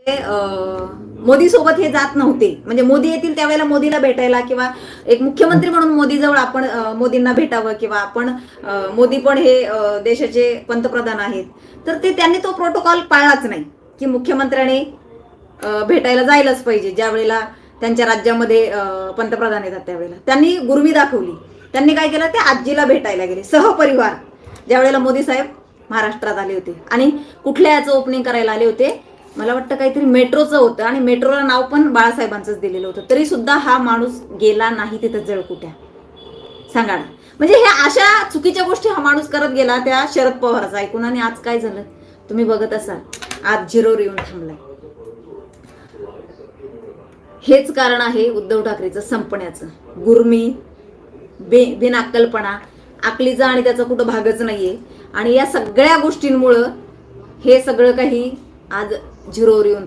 मोदी सोबत हे जात नव्हते. म्हणजे मोदी येतील त्यावेळेला मोदीला भेटायला किंवा एक मुख्यमंत्री म्हणून मोदीजवळ आपण मोदींना भेटावं किंवा आपण मोदी पण हे देशाचे पंतप्रधान आहेत. तर ते त्यांनी तो प्रोटोकॉल पाळलाच नाही की मुख्यमंत्र्याने भेटायला जायलाच पाहिजे. ज्या वेळेला त्यांच्या राज्यामध्ये पंतप्रधान येतात त्यावेळेला त्यांनी गुरमी दाखवली. त्यांनी काय केलं, ते आजीला भेटायला गेले सहपरिवार. ज्यावेळेला मोदी साहेब महाराष्ट्रात आले होते आणि कुठल्या याचं ओपनिंग करायला आले होते, मला वाटतं काहीतरी मेट्रोचं होतं आणि मेट्रोला नाव पण बाळासाहेबांचंच दिलेलं होतं. तरी सुद्धा हा माणूस गेला नाही तिथं जळकुट्या. सांगा ना, म्हणजे ह्या अशा चुकीच्या गोष्टी हा माणूस करत गेला त्या शरद पवारचा ऐकून. आणि आज काय झालं तुम्ही बघत असाल, आज झिरोवर येऊन थांबलाय. हेच कारण आहे उद्धव ठाकरेचं संपण्याचं. गुरमी, बिनअक्कलपणा, अकलीचा आणि त्याचा कुठं भागच नाहीये. आणि या सगळ्या गोष्टींमुळं हे सगळं काही आज झिरोवर येऊन